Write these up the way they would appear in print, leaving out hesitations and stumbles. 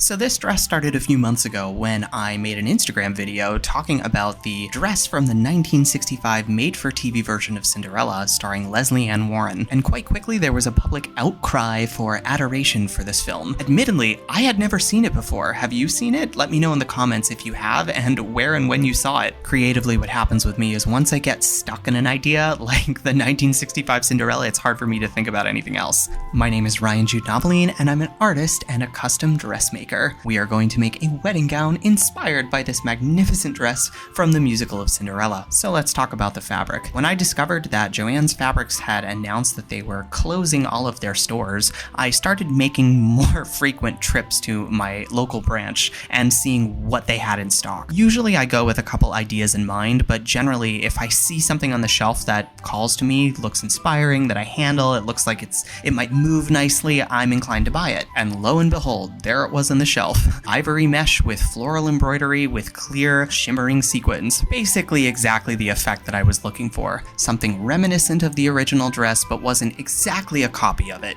So this dress started a few months ago when I made an Instagram video talking about the dress from the 1965 made-for-TV version of Cinderella starring Lesley Ann Warren, and quite quickly there was a public outcry for adoration for this film. Admittedly, I had never seen it before. Have you seen it? Let me know in the comments if you have and where and when you saw it. Creatively, what happens with me is once I get stuck in an idea, like the 1965 Cinderella, it's hard for me to think about anything else. My name is Jude Novelline, and I'm an artist and a custom dressmaker. We are going to make a wedding gown inspired by this magnificent dress from the musical of Cinderella. So let's talk about the fabric. When I discovered that Joann's Fabrics had announced that they were closing all of their stores, I started making more frequent trips to my local branch and seeing what they had in stock. Usually I go with a couple ideas in mind, but generally if I see something on the shelf that calls to me, looks inspiring, that I handle, it looks like it might move nicely, I'm inclined to buy it. And lo and behold, there it was on the shelf. Ivory mesh with floral embroidery with clear, shimmering sequins. Basically exactly the effect that I was looking for. Something reminiscent of the original dress, but wasn't exactly a copy of it.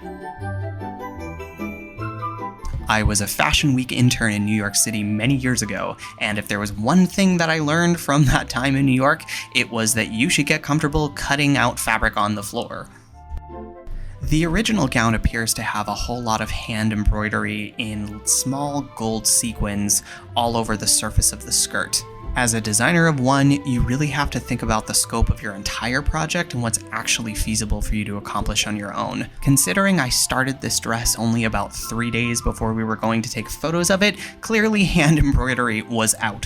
I was a Fashion Week intern in New York City many years ago, and if there was one thing that I learned from that time in New York, it was that you should get comfortable cutting out fabric on the floor. The original gown appears to have a whole lot of hand embroidery in small gold sequins all over the surface of the skirt. As a designer of one, you really have to think about the scope of your entire project and what's actually feasible for you to accomplish on your own. Considering I started this dress only about 3 days before we were going to take photos of it, clearly hand embroidery was out.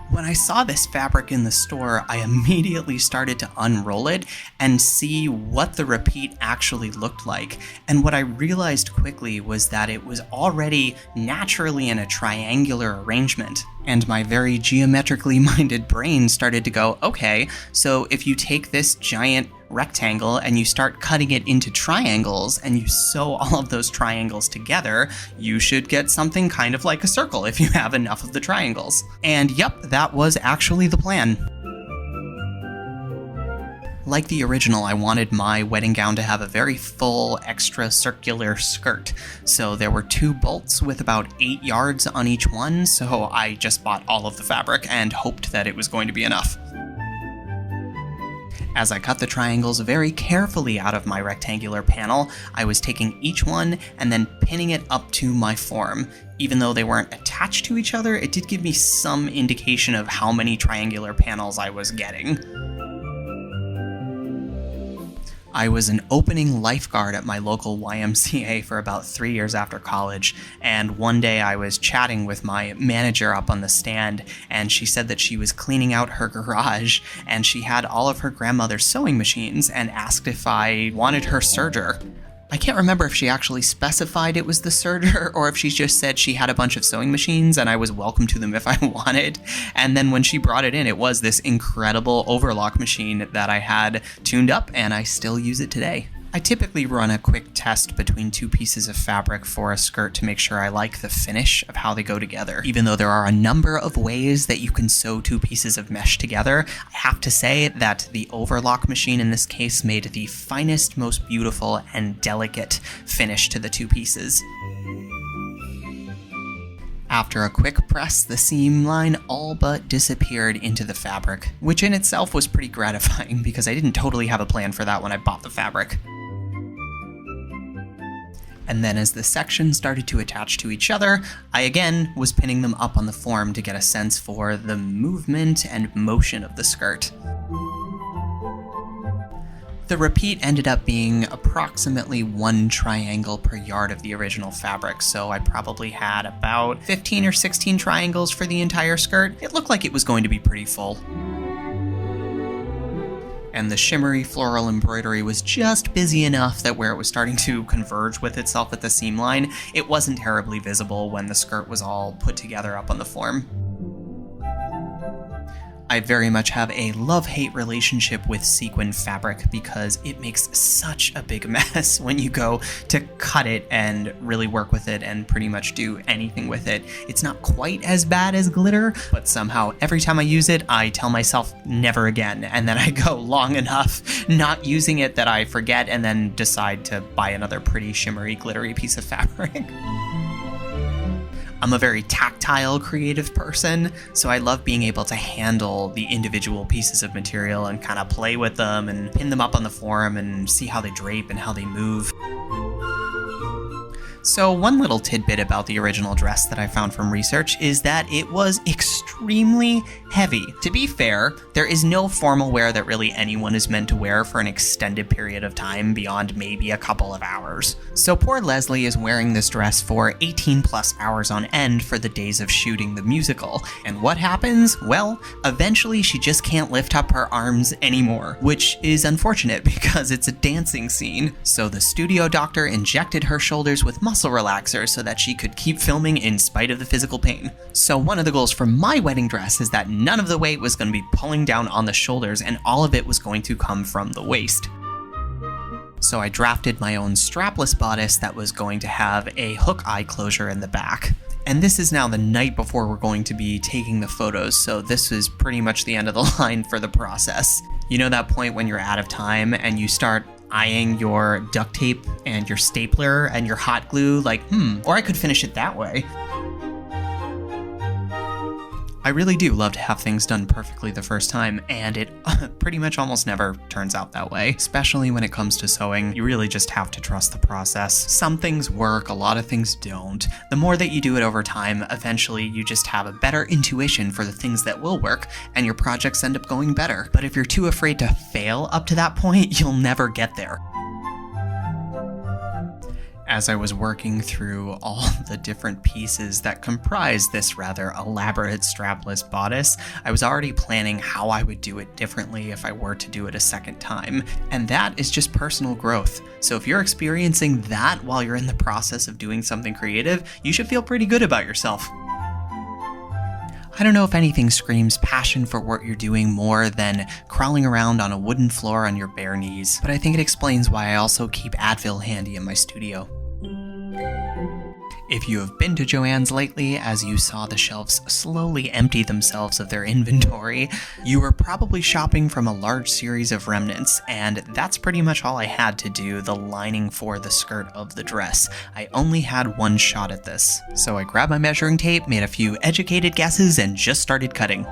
When I saw this fabric in the store, I immediately started to unroll it and see what the repeat actually looked like. And what I realized quickly was that it was already naturally in a triangular arrangement. And my very geometrically minded brain started to go, okay, so if you take this giant rectangle and you start cutting it into triangles and you sew all of those triangles together, you should get something kind of like a circle if you have enough of the triangles. And yep, that was actually the plan. Like the original, I wanted my wedding gown to have a very full, extra circular skirt. So there were 2 bolts with about 8 yards on each one, so I just bought all of the fabric and hoped that it was going to be enough. As I cut the triangles very carefully out of my rectangular panel, I was taking each one and then pinning it up to my form. Even though they weren't attached to each other, it did give me some indication of how many triangular panels I was getting. I was an opening lifeguard at my local YMCA for about 3 years after college, and one day I was chatting with my manager up on the stand, and she said that she was cleaning out her garage, and she had all of her grandmother's sewing machines, and asked if I wanted her serger. I can't remember if she actually specified it was the serger or if she just said she had a bunch of sewing machines and I was welcome to them if I wanted. And then when she brought it in, it was this incredible overlock machine that I had tuned up, and I still use it today. I typically run a quick test between 2 pieces of fabric for a skirt to make sure I like the finish of how they go together. Even though there are a number of ways that you can sew 2 pieces of mesh together, I have to say that the overlock machine in this case made the finest, most beautiful, and delicate finish to the 2 pieces. After a quick press, the seam line all but disappeared into the fabric, which in itself was pretty gratifying because I didn't totally have a plan for that when I bought the fabric. And then as the sections started to attach to each other, I again was pinning them up on the form to get a sense for the movement and motion of the skirt. The repeat ended up being approximately 1 triangle per yard of the original fabric, so I probably had about 15 or 16 triangles for the entire skirt. It looked like it was going to be pretty full. And the shimmery floral embroidery was just busy enough that where it was starting to converge with itself at the seam line, it wasn't terribly visible when the skirt was all put together up on the form. I very much have a love-hate relationship with sequin fabric because it makes such a big mess when you go to cut it and really work with it and pretty much do anything with it. It's not quite as bad as glitter, but somehow every time I use it, I tell myself never again, and then I go long enough not using it that I forget and then decide to buy another pretty shimmery, glittery piece of fabric. I'm a very tactile, creative person, so I love being able to handle the individual pieces of material and kind of play with them and pin them up on the form and see how they drape and how they move. So one little tidbit about the original dress that I found from research is that it was extremely heavy. To be fair, there is no formal wear that really anyone is meant to wear for an extended period of time beyond maybe a couple of hours. So poor Lesley is wearing this dress for 18 plus hours on end for the days of shooting the musical. And what happens? Well, eventually she just can't lift up her arms anymore, which is unfortunate because it's a dancing scene. So the studio doctor injected her shoulders with muscle relaxer so that she could keep filming in spite of the physical pain. So one of the goals for my wedding dress is that none of the weight was going to be pulling down on the shoulders and all of it was going to come from the waist. So I drafted my own strapless bodice that was going to have a hook eye closure in the back. And this is now the night before we're going to be taking the photos, so this is pretty much the end of the line for the process. You know that point when you're out of time and you start eyeing your duct tape and your stapler and your hot glue like, or I could finish it that way. I really do love to have things done perfectly the first time, and it pretty much almost never turns out that way. Especially when it comes to sewing, you really just have to trust the process. Some things work, a lot of things don't. The more that you do it over time, eventually you just have a better intuition for the things that will work, and your projects end up going better. But if you're too afraid to fail up to that point, you'll never get there. As I was working through all the different pieces that comprise this rather elaborate strapless bodice, I was already planning how I would do it differently if I were to do it a second time. And that is just personal growth. So if you're experiencing that while you're in the process of doing something creative, you should feel pretty good about yourself. I don't know if anything screams passion for what you're doing more than crawling around on a wooden floor on your bare knees, but I think it explains why I also keep Advil handy in my studio. If you have been to Joann's lately, as you saw the shelves slowly empty themselves of their inventory, you were probably shopping from a large series of remnants, and that's pretty much all I had to do the lining for the skirt of the dress. I only had one shot at this, so I grabbed my measuring tape, made a few educated guesses, and just started cutting.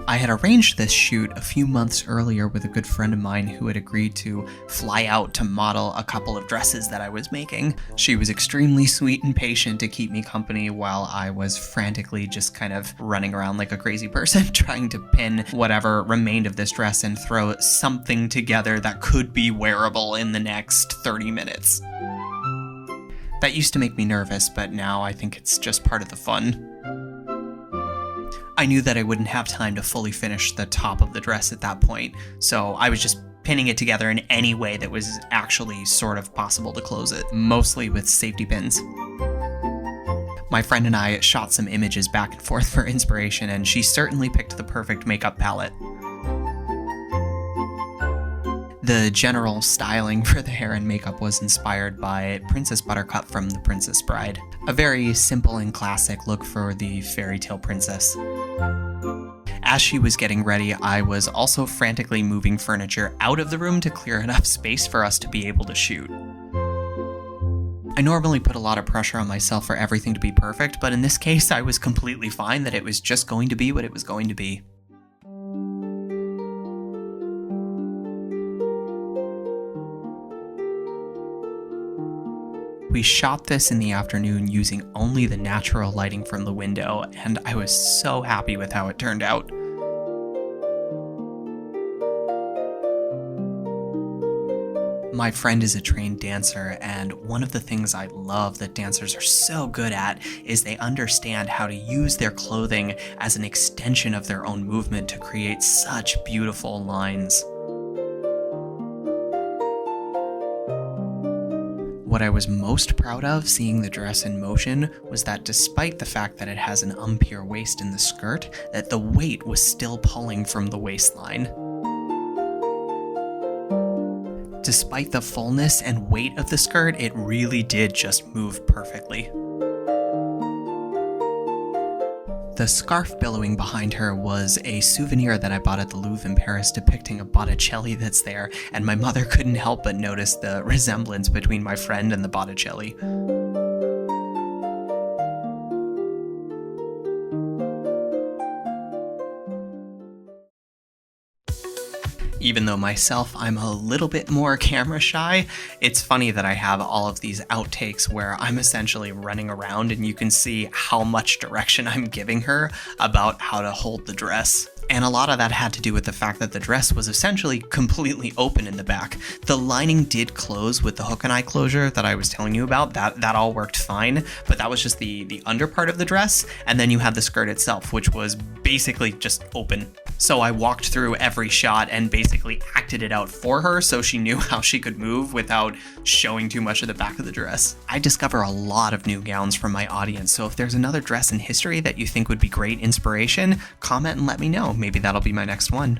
I had arranged this shoot a few months earlier with a good friend of mine who had agreed to fly out to model a couple of dresses that I was making. She was extremely sweet and patient to keep me company while I was frantically just kind of running around like a crazy person trying to pin whatever remained of this dress and throw something together that could be wearable in the next 30 minutes. That used to make me nervous, but now I think it's just part of the fun. I knew that I wouldn't have time to fully finish the top of the dress at that point, so I was just pinning it together in any way that was actually sort of possible to close it, mostly with safety pins. My friend and I shot some images back and forth for inspiration, and she certainly picked the perfect makeup palette. The general styling for the hair and makeup was inspired by Princess Buttercup from The Princess Bride, a very simple and classic look for the fairytale princess. As she was getting ready, I was also frantically moving furniture out of the room to clear enough space for us to be able to shoot. I normally put a lot of pressure on myself for everything to be perfect, but in this case I was completely fine that it was just going to be what it was going to be. We shot this in the afternoon using only the natural lighting from the window, and I was so happy with how it turned out. My friend is a trained dancer, and one of the things I love that dancers are so good at is they understand how to use their clothing as an extension of their own movement to create such beautiful lines. What I was most proud of seeing the dress in motion was that despite the fact that it has an unpure waist in the skirt, that the weight was still pulling from the waistline. Despite the fullness and weight of the skirt, it really did just move perfectly. The scarf billowing behind her was a souvenir that I bought at the Louvre in Paris depicting a Botticelli that's there, and my mother couldn't help but notice the resemblance between my friend and the Botticelli. Even though myself, I'm a little bit more camera shy, it's funny that I have all of these outtakes where I'm essentially running around and you can see how much direction I'm giving her about how to hold the dress. And a lot of that had to do with the fact that the dress was essentially completely open in the back. The lining did close with the hook and eye closure that I was telling you about. That all worked fine, but that was just the under part of the dress. And then you had the skirt itself, which was basically just open. So I walked through every shot and basically acted it out for her so she knew how she could move without showing too much of the back of the dress. I discover a lot of new gowns from my audience, so if there's another dress in history that you think would be great inspiration, comment and let me know. Maybe that'll be my next one.